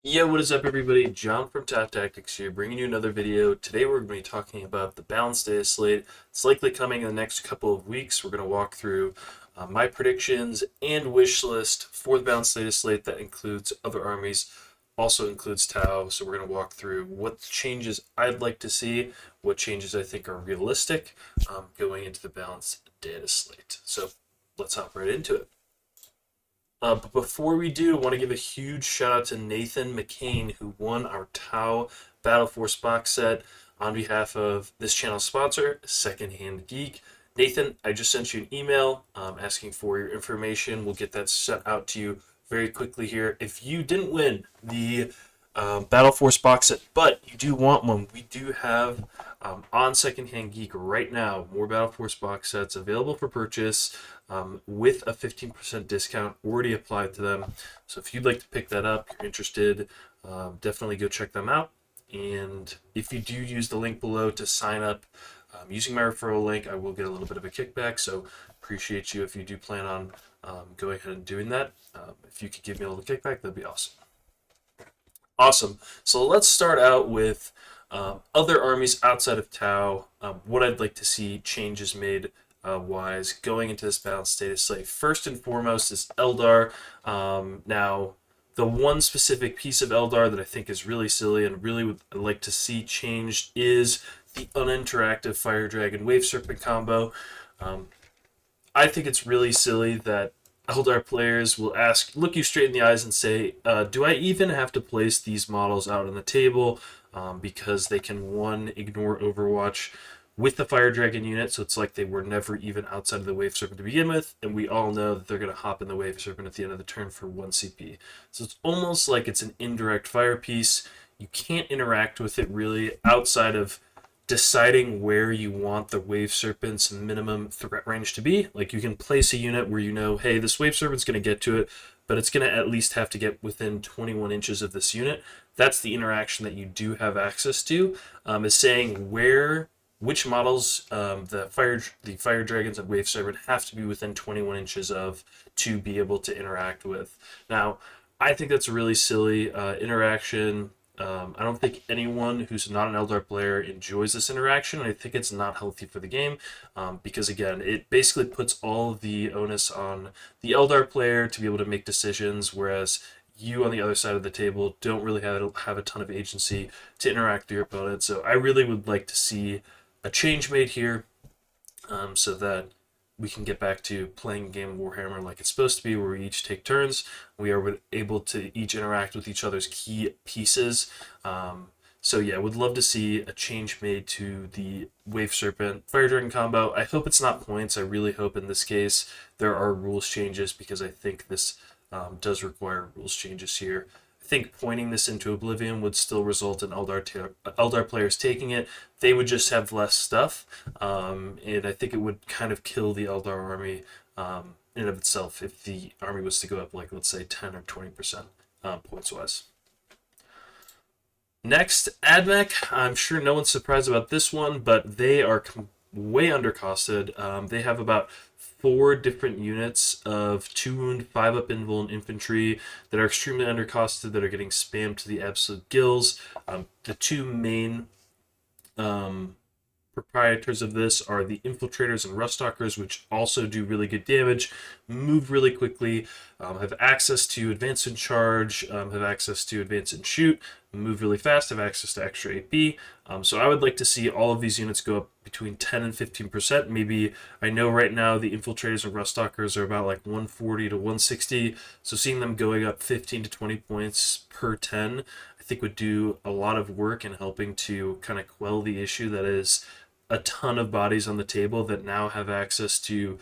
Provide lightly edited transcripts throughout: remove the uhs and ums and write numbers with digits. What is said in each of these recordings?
Yeah, what is up, everybody? John from Top Tactics here, bringing you another video. Today we're going to be talking about the balanced data slate. It's likely coming in the next couple of weeks. We're going to walk through my predictions and wish list for the balanced data slate that includes other armies, also includes Tau. So we're going to walk through what changes I'd like to see, what changes I think are realistic going into the balanced data slate. So let's hop right into it. But before we do, I want to give a huge shout out to Nathan McCain, who won our Tau Battle Force box set on behalf of this channel sponsor, Secondhand Geek. Nathan, I just sent you an email asking for your information. We'll get that sent out to you very quickly here. If you didn't win the Battle Force box set, but you do want one, we do have on Secondhand Geek right now more Battle Force box sets available for purchase with a 15% discount already applied to them. So if you'd like to pick that up, you're interested, definitely go check them out. And if you do use the link below to sign up using my referral link, I will get a little bit of a kickback. So appreciate you if you do plan on going ahead and doing that. If you could give me a little kickback, that'd be awesome. Awesome. So let's start out with other armies outside of Tau. What I'd like to see changes made wise going into this balanced data slate. First and foremost is Eldar. Now, the one specific piece of Eldar that I think is really silly and really would like to see changed is the uninteractive Fire Dragon Wave Serpent combo. I think it's really silly that Eldar players will look you straight in the eyes and say, do I even have to place these models out on the table? Because they can, one, ignore Overwatch with the Fire Dragon unit, so it's like they were never even outside of the Wave Serpent to begin with, and we all know that they're going to hop in the Wave Serpent at the end of the turn for 1 CP. So it's almost like it's an indirect fire piece. You can't interact with it really outside of deciding where you want the Wave Serpent's minimum threat range to be. Like, you can place a unit where you know, hey, this Wave Serpent's going to get to it, but it's going to at least have to get within 21 inches of this unit. That's the interaction that you do have access to, is saying which models the fire dragons and Wave Serpent have to be within 21 inches of to be able to interact with. Now, I think that's a really silly interaction. I don't think anyone who's not an Eldar player enjoys this interaction. I think it's not healthy for the game because, again, it basically puts all of the onus on the Eldar player to be able to make decisions, whereas you on the other side of the table don't really have a ton of agency to interact with your opponent. So I really would like to see a change made here so that we can get back to playing a game of Warhammer like it's supposed to be, where we each take turns. We are able to each interact with each other's key pieces. So yeah, would love to see a change made to the Wave Serpent Fire Dragon combo. I hope it's not points. I really hope in this case there are rules changes, because I think this does require rules changes here. I think pointing this into Oblivion would still result in Eldar players taking it. They would just have less stuff, and I think it would kind of kill the Eldar army in and of itself if the army was to go up, like, let's say 10 or 20% points-wise. Next, AdMech. I'm sure no one's surprised about this one, but they are way undercosted. They have about 4 different units of 2 wound, 5 up invul and infantry that are extremely undercosted, that are getting spammed to the absolute gills. The 2 main proprietors of this are the infiltrators and ruststalkers, which also do really good damage, move really quickly, have access to advance and charge, have access to advance and shoot, move really fast, have access to extra AP. So I would like to see all of these units go up between 10 and 15%. Maybe, I know right now the infiltrators and ruststalkers are about like 140 to 160, so seeing them going up 15 to 20 points per 10, I think would do a lot of work in helping to kind of quell the issue that is a ton of bodies on the table that now have access to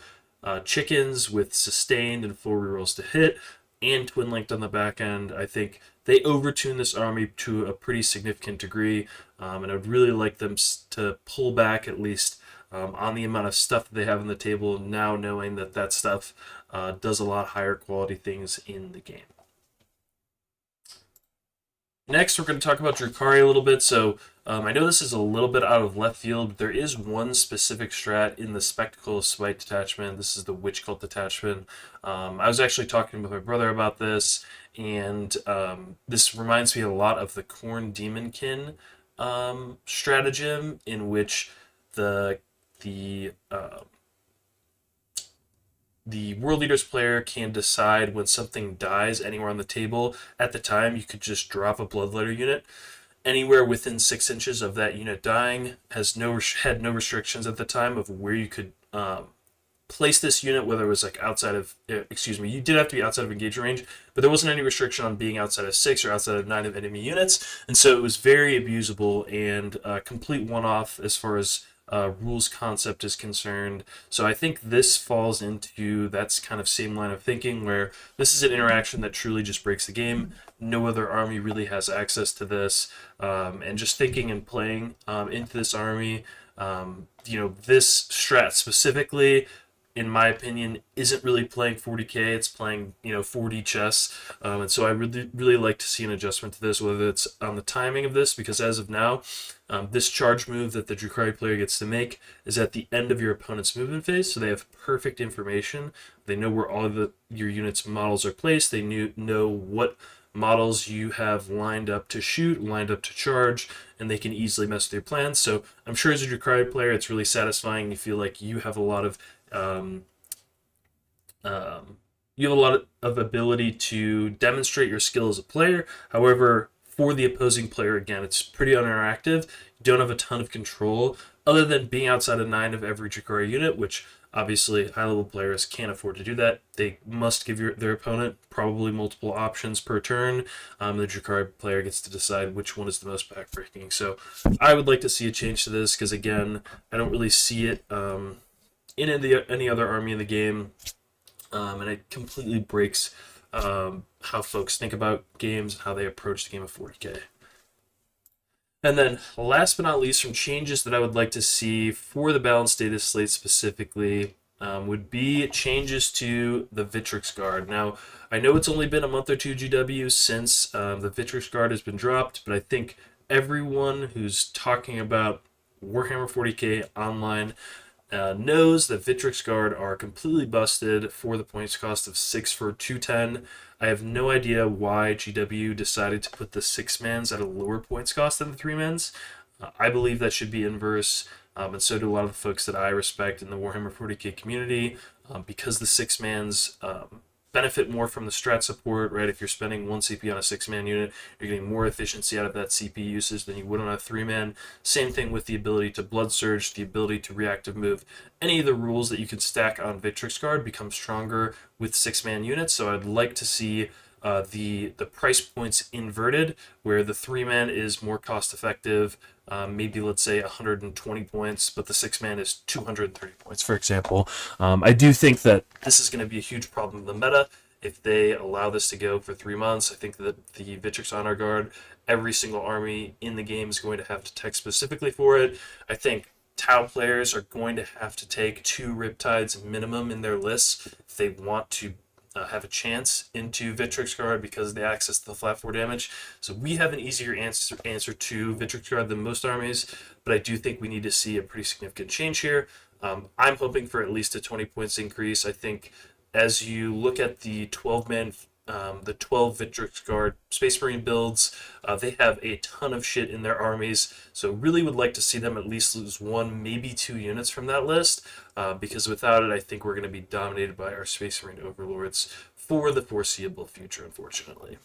chickens with sustained and full rerolls to hit, and twin linked on the back end. I think they overtune this army to a pretty significant degree, and I'd really like them to pull back at least on the amount of stuff that they have on the table, now knowing that that stuff does a lot higher quality things in the game. Next, we're going to talk about Drukhari a little bit. So I know this is a little bit out of left field, but there is one specific strat in the Spectacle of Spite detachment. This is the Witch Cult detachment. I was actually talking with my brother about this, and this reminds me a lot of the Khorne Demonkin stratagem, in which the the uh, the World Leaders player can decide when something dies anywhere on the table. At the time, you could just drop a Bloodletter unit anywhere within 6 inches of that unit dying. Had no restrictions at the time of where you could place this unit, whether it was like outside of, excuse me, you did have to be outside of engagement range, but there wasn't any restriction on being outside of 6 or outside of 9 of enemy units, and so it was very abusable and complete one-off as far as rules concept is concerned. So I think this falls into that's kind of same line of thinking, where this is an interaction that truly just breaks the game. No other army really has access to this, and just thinking and playing into this army, this strat specifically, in my opinion, isn't really playing 40k. It's playing 40 chess, and so I really like to see an adjustment to this, whether it's on the timing of this, because as of now, this charge move that the Drukhari player gets to make is at the end of your opponent's movement phase, so they have perfect information. They know where all of your units' models are placed. They know what models you have lined up to shoot, lined up to charge, and they can easily mess with your plans. So I'm sure as a Drukhari player, it's really satisfying. You feel like you have a lot of um, ability to demonstrate your skill as a player. However, for the opposing player, again, it's pretty uninteractive. You don't have a ton of control other than being outside of 9 of every Drukhari unit, which obviously high-level players can't afford to do that. They must give their opponent probably multiple options per turn. The Drukhari player gets to decide which one is the most backbreaking. So I would like to see a change to this, because again, I don't really see it in any other army in the game, and it completely breaks how folks think about games and how they approach the game of 40k. And then, last but not least, from changes that I would like to see for the balanced data slate specifically, would be changes to the Victrix Guard. Now, I know it's only been a month or two GW since the Victrix Guard has been dropped, but I think everyone who's talking about Warhammer 40k online knows that Victrix Guard are completely busted for the points cost of 6 for 210. I have no idea why GW decided to put the 6-mans at a lower points cost than the 3-mans. I believe that should be inverse, and so do a lot of the folks that I respect in the Warhammer 40k community, because the 6-mans benefit more from the strat support, right? If you're spending 1 CP on a 6-man unit, you're getting more efficiency out of that CP usage than you would on a 3-man. Same thing with the ability to Blood Surge, the ability to reactive move. Any of the rules that you can stack on Victrix Guard become stronger with 6-man units, so I'd like to see the price points inverted, where the 3-man is more cost effective, maybe let's say 120 points, but the 6-man is 230 points, for example. I do think that this is going to be a huge problem in the meta if they allow this to go for 3 months. I think that the Victrix Honor Guard, every single army in the game is going to have to text specifically for it. I think Tau players are going to have to take 2 Riptides minimum in their lists if they want to have a chance into Victrix Guard, because they access the flat 4 damage. So we have an easier answer to Victrix Guard than most armies, but I do think we need to see a pretty significant change here. I'm hoping for at least a 20 points increase. I think as you look at the 12-man, the 12 Victrix Guard Space Marine builds, they have a ton of shit in their armies, so really would like to see them at least lose 1, maybe 2 units from that list, because without it, I think we're going to be dominated by our Space Marine overlords for the foreseeable future, unfortunately.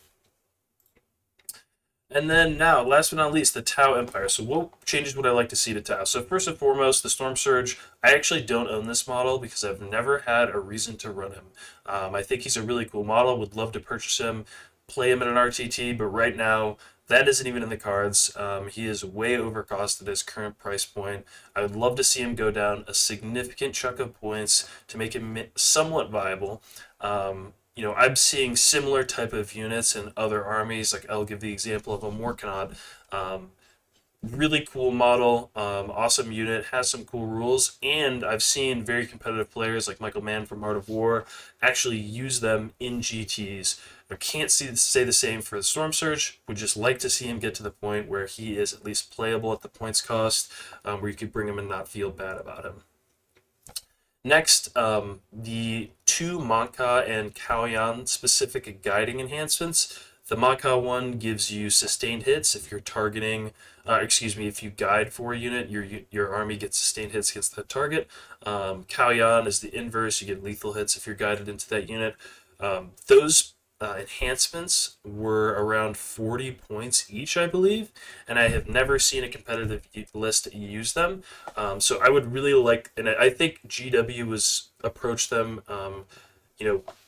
And then now, last but not least, the Tau Empire. So what changes would I like to see to Tau? So first and foremost, the Storm Surge. I actually don't own this model because I've never had a reason to run him. I think he's a really cool model. Would love to purchase him, play him in an RTT, but right now, that isn't even in the cards. He is way overcost at his current price point. I would love to see him go down a significant chunk of points to make him somewhat viable. I'm seeing similar type of units in other armies. Like, I'll give the example of a Morkanot. really cool model, awesome unit, has some cool rules, and I've seen very competitive players like Michael Mann from Art of War actually use them in GTs. I can't say the same for the Storm Surge. Would just like to see him get to the point where he is at least playable at the points cost, where you could bring him and not feel bad about him. Next, the two Monka and Kaoyan specific guiding enhancements. The Monka one gives you sustained hits if you're targeting, if you guide for a unit, your army gets sustained hits against that target. Kaoyan is the inverse, you get lethal hits if you're guided into that unit. Those enhancements were around 40 points each, I believe, and I have never seen a competitive list use them. So I would really like, and I think GW was approached them,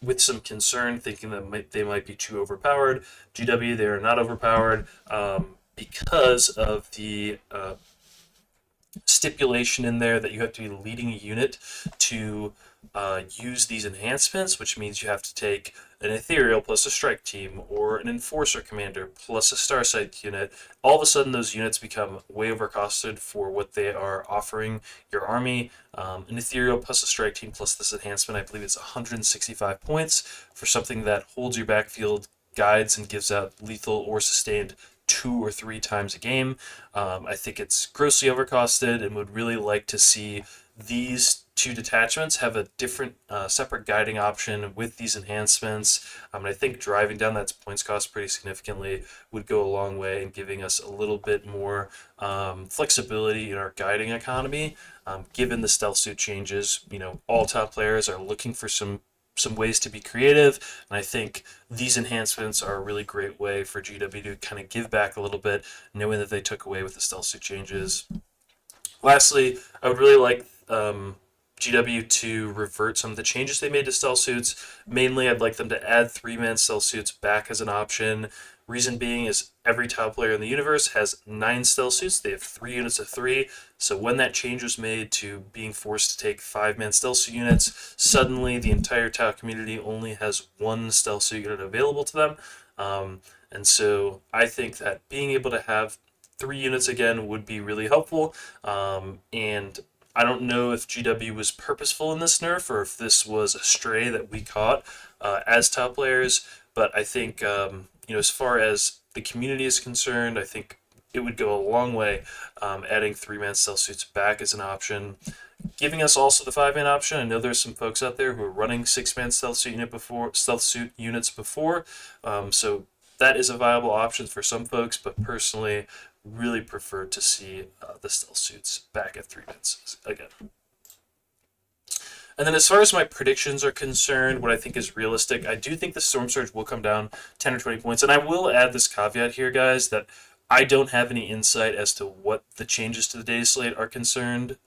with some concern, thinking that they might be too overpowered. GW, they are not overpowered because of the stipulation in there that you have to be leading a unit to use these enhancements, which means you have to take an ethereal plus a strike team or an enforcer commander plus a starsight unit. All of a sudden those units become way overcosted for what they are offering your army. An ethereal plus a strike team plus this enhancement, I believe it's 165 points for something that holds your backfield, guides, and gives out lethal or sustained 2 or 3 times a game. I think it's grossly overcosted and would really like to see these two detachments have a different separate guiding option with these enhancements. And I think driving down that points cost pretty significantly would go a long way in giving us a little bit more flexibility in our guiding economy. Given the stealth suit changes, all top players are looking for some ways to be creative, and I think these enhancements are a really great way for GW to kind of give back a little bit, knowing that they took away with the stealth suit changes. Lastly, I would really like GW to revert some of the changes they made to stealth suits. Mainly, I'd like them to add 3-man stealth suits back as an option. Reason being is every top player in the universe has 9 stealth suits. They have 3 units of 3. So when that change was made to being forced to take 5-man stealth suit units, suddenly the entire Tau community only has 1 stealth suit unit available to them. And so I think that being able to have 3 units again would be really helpful. And I don't know if GW was purposeful in this nerf or if this was a stray that we caught as top players. But I think, as far as the community is concerned, I think it would go a long way adding 3-man stealth suits back as an option. Giving us also the 5-man option. I know there's some folks out there who are running 6-man stealth suit units before, so that is a viable option for some folks. But personally, really prefer to see the stealth suits back at 3 minutes again. And then as far as my predictions are concerned, what I think is realistic, I do think the Storm Surge will come down 10 or 20 points. And I will add this caveat here, guys, that I don't have any insight as to what the changes to the Dataslate are concerned.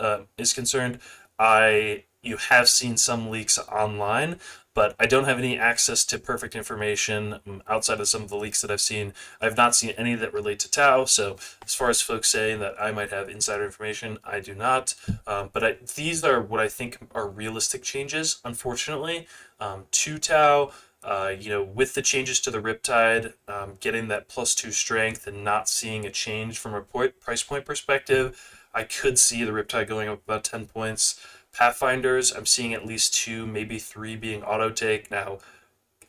You have seen some leaks online, but I don't have any access to perfect information outside of some of the leaks that I've seen. I've not seen any that relate to Tau, so as far as folks saying that I might have insider information, I do not. But these are what I think are realistic changes, unfortunately, to Tau. With the changes to the Riptide, getting that +2 strength and not seeing a change from a price point perspective, I could see the Riptide going up about 10 points. Pathfinders, I'm seeing at least 2, maybe 3 being auto take. Now,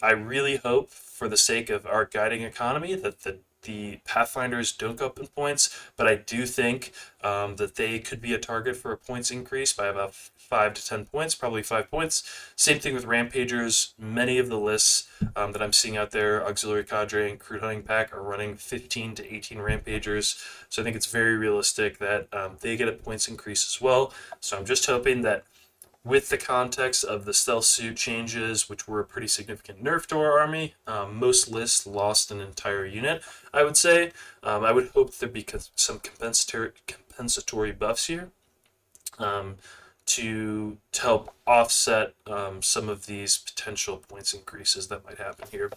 I really hope, for the sake of our guiding economy, that the Pathfinders don't go up in points, but I do think that they could be a target for a points increase by about 5 to 10 points, probably 5 points. Same thing with Rampagers. Many of the lists that I'm seeing out there, Auxiliary Cadre and Crude Hunting Pack, are running 15 to 18 Rampagers. So I think it's very realistic that they get a points increase as well. So I'm just hoping that with the context of the stealth suit changes, which were a pretty significant nerf to our army, most lists lost an entire unit, I would say. I would hope there'd be some compensatory buffs here to help offset some of these potential points increases that might happen here.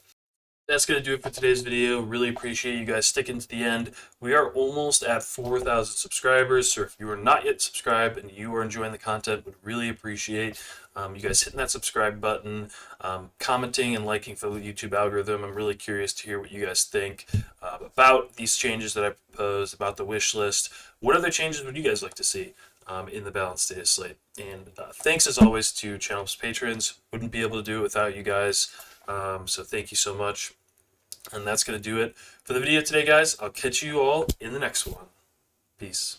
That's going to do it for today's video. Really appreciate you guys sticking to the end. We are almost at 4,000 subscribers, so if you are not yet subscribed and you are enjoying the content, would really appreciate you guys hitting that subscribe button, commenting and liking for the YouTube algorithm. I'm really curious to hear what you guys think about these changes that I posed, about the wish list. What other changes would you guys like to see in the balanced data slate? And thanks as always to channel's patrons. Wouldn't be able to do it without you guys. So thank you so much. And that's going to do it for the video today, guys. I'll catch you all in the next one. Peace.